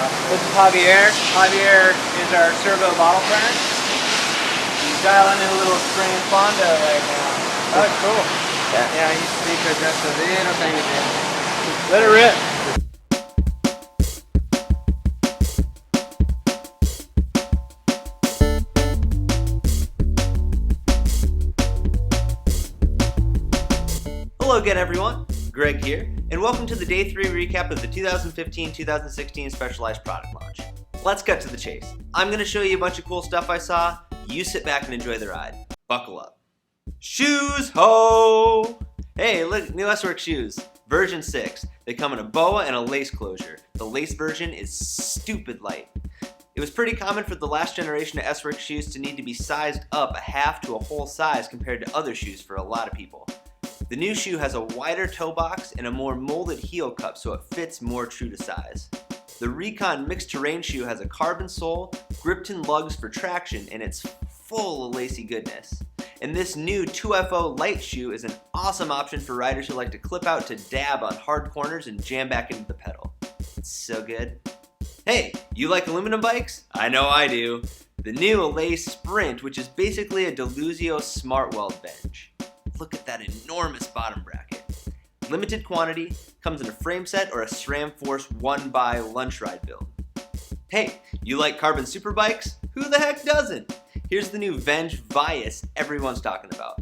This is Javier. Javier is our servo bottle printer. He's dialing in a little strange Fondo right now. Oh, cool. Yeah, he's speaker just a little tiny bit. Let it rip. Hello again, everyone. Greg here, and welcome to the Day 3 recap of the 2015-2016 Specialized Product Launch. Let's cut to the chase. I'm going to show you a bunch of cool stuff I saw. You sit back and enjoy the ride. Buckle up. Shoes ho! Hey, look, new S-Works shoes. Version 6. They come in a boa and a lace closure. The lace version is stupid light. It was pretty common for the last generation of S-Works shoes to need to be sized up a half to a whole size compared to other shoes for a lot of people. The new shoe has a wider toe box and a more molded heel cup so it fits more true to size. The Recon mixed terrain shoe has a carbon sole, grip-tin lugs for traction, and it's full of lacy goodness. And this new 2FO light shoe is an awesome option for riders who like to clip out to dab on hard corners and jam back into the pedal. It's so good. Hey, you like aluminum bikes? I know I do. The new Allay Sprint, which is basically a Deluzio smart weld bench. Look at that enormous bottom bracket. Limited quantity, comes in a frame set or a SRAM Force 1x lunch ride build. Hey, you like carbon superbikes? Who the heck doesn't? Here's the new Venge Vias everyone's talking about.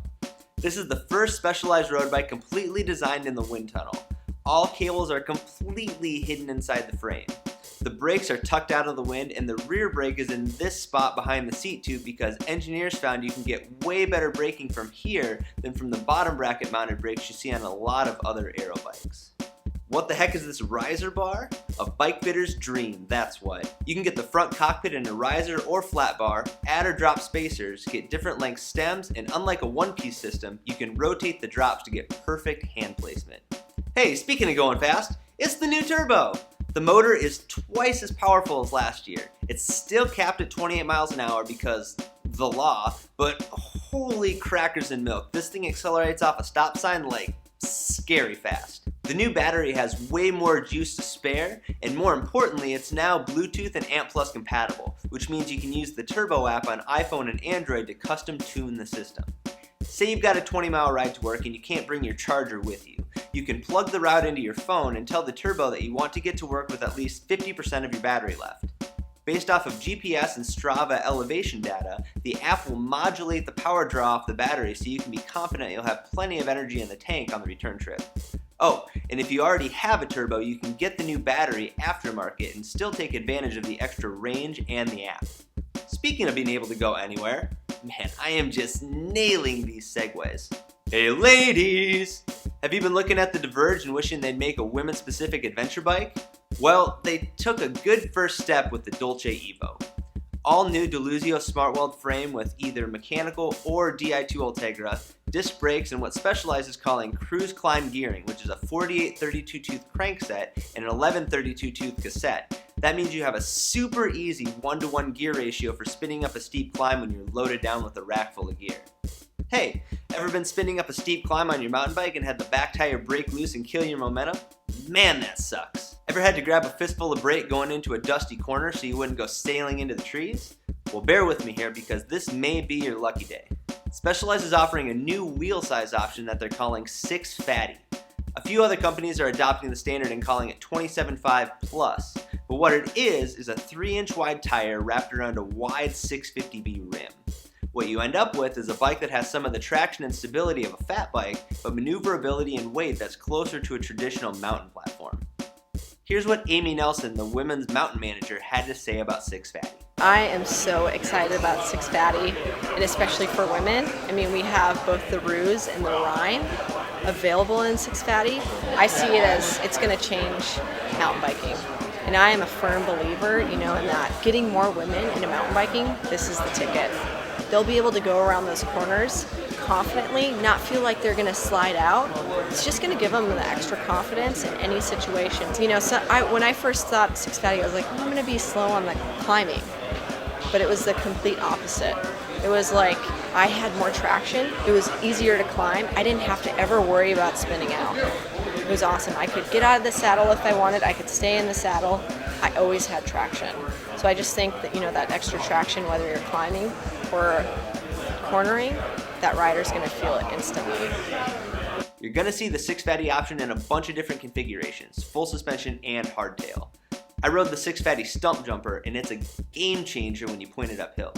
This is the first specialized road bike completely designed in the wind tunnel. All cables are completely hidden inside the frame. The brakes are tucked out of the wind, and the rear brake is in this spot behind the seat tube because engineers found you can get way better braking from here than from the bottom bracket mounted brakes you see on a lot of other aero bikes. What the heck is this riser bar? A bike fitter's dream, that's what. You can get the front cockpit in a riser or flat bar, add or drop spacers, get different length stems, and unlike a one-piece system, you can rotate the drops to get perfect hand placement. Hey, speaking of going fast, it's the new turbo! The motor is twice as powerful as last year. It's still capped at 28 miles an hour because the law, but holy crackers and milk, this thing accelerates off a stop sign like scary fast. The new battery has way more juice to spare, and more importantly, it's now Bluetooth and ANT+ compatible, which means you can use the Turbo app on iPhone and Android to custom tune the system. Say you've got a 20-mile ride to work and you can't bring your charger with you. You can plug the route into your phone and tell the Turbo that you want to get to work with at least 50% of your battery left. Based off of GPS and Strava elevation data, the app will modulate the power draw off the battery so you can be confident you'll have plenty of energy in the tank on the return trip. Oh, and if you already have a Turbo, you can get the new battery aftermarket and still take advantage of the extra range and the app. Speaking of being able to go anywhere, man, I am just nailing these segues. Hey ladies! Have you been looking at the Diverge and wishing they'd make a women-specific adventure bike? Well, they took a good first step with the Dolce Evo. All new Deluzio smart weld frame with either mechanical or Di2 Ultegra, disc brakes, and what Specialized is calling cruise climb gearing, which is a 48 32-tooth crankset and an 11 32-tooth cassette. That means you have a super easy 1-to-1 gear ratio for spinning up a steep climb when you're loaded down with a rack full of gear. Hey, ever been spinning up a steep climb on your mountain bike and had the back tire break loose and kill your momentum? Man, that sucks. Ever had to grab a fistful of brake going into a dusty corner so you wouldn't go sailing into the trees? Well, bear with me here because this may be your lucky day. Specialized is offering a new wheel size option that they're calling semi-fattie. A few other companies are adopting the standard and calling it 27.5 plus, but what it is a 3-inch wide tire wrapped around a wide 650B rim. What you end up with is a bike that has some of the traction and stability of a fat bike, but maneuverability and weight that's closer to a traditional mountain platform. Here's what Amy Nelson, the women's mountain manager, had to say about semi-fattie. I am so excited about semi-fattie, and especially for women. I mean, we have both the Ruse and the Rhine available in semi-fattie. I see it as it's going to change mountain biking. And I am a firm believer, in that getting more women into mountain biking, this is the ticket. They'll be able to go around those corners confidently, not feel like they're going to slide out. It's just going to give them the extra confidence in any situation. When I first thought semi-fattie, I was like, I'm going to be slow on the climbing. But it was the complete opposite. It was like I had more traction. It was easier to climb. I didn't have to ever worry about spinning out. It was awesome. I could get out of the saddle if I wanted. I could stay in the saddle. I always had traction. So I just think that, you know, that extra traction, whether you're climbing or cornering, that rider's going to feel it instantly. You're going to see the 6-fatty option in a bunch of different configurations, full suspension and hardtail. I rode the 6-fatty stump jumper, and it's a game changer when you point it uphill.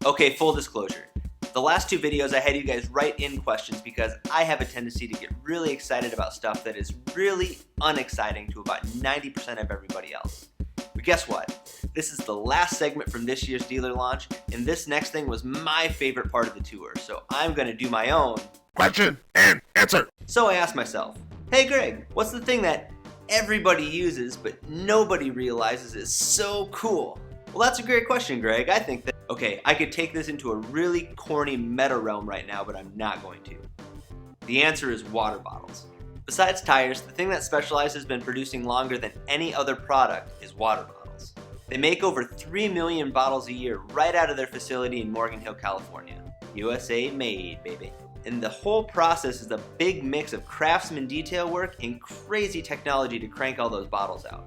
Okay, full disclosure. The last 2 videos I had you guys write in questions because I have a tendency to get really excited about stuff that is really unexciting to about 90% of everybody else. But guess what? This is the last segment from this year's dealer launch, and this next thing was my favorite part of the tour, so I'm going to do my own question and answer. So I asked myself, hey Greg, what's the thing that everybody uses but nobody realizes is so cool? Well, that's a great question, Greg. I think that, okay, I could take this into a really corny meta realm right now, but I'm not going to. The answer is water bottles. Besides tires, the thing that Specialized has been producing longer than any other product is water bottles. They make over 3 million bottles a year right out of their facility in Morgan Hill, California. USA made, baby. And the whole process is a big mix of craftsman detail work and crazy technology to crank all those bottles out.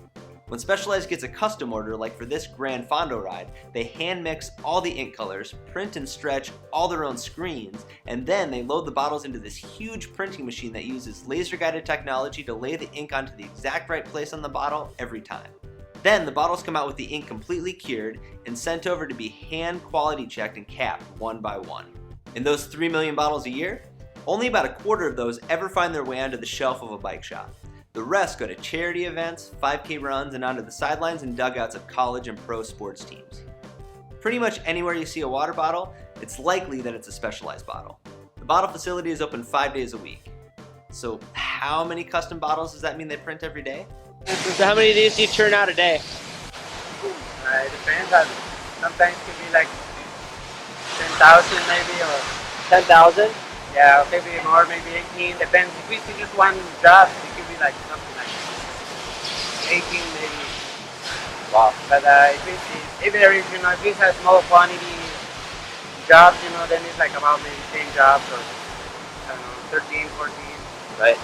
When Specialized gets a custom order, like for this Grand Fondo ride, they hand mix all the ink colors, print and stretch all their own screens, and then they load the bottles into this huge printing machine that uses laser-guided technology to lay the ink onto the exact right place on the bottle every time. Then the bottles come out with the ink completely cured and sent over to be hand quality checked and capped one by one. In those 3 million bottles a year, only about a quarter of those ever find their way onto the shelf of a bike shop. The rest go to charity events, 5K runs, and onto the sidelines and dugouts of college and pro sports teams. Pretty much anywhere you see a water bottle, it's likely that it's a Specialized bottle. The bottle facility is open 5 days a week. So how many custom bottles does that mean they print every day? So how many of these do you turn out a day? It depends. Sometimes it could be like 10,000 maybe, or 10,000? yeah, maybe more, maybe 18. Depends. If we see just one job, it could be like something like 18 maybe. Wow. But if there is, you know, if it's a small quantity jobs, you know, then it's like about maybe 10 jobs or I don't know, 13, 14. Right.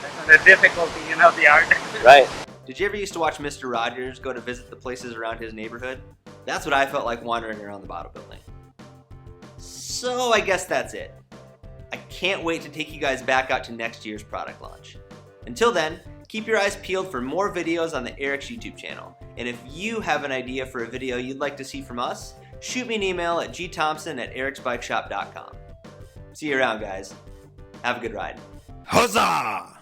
That's the difficulty, you know, of the art. Right. Did you ever used to watch Mr. Rogers go to visit the places around his neighborhood? That's what I felt like wandering around the bottle building. So I guess that's it. I can't wait to take you guys back out to next year's product launch. Until then, keep your eyes peeled for more videos on the Eric's YouTube channel. And if you have an idea for a video you'd like to see from us, shoot me an email at gthompson@ericsbikeshop.com. See you around, guys. Have a good ride. Huzzah!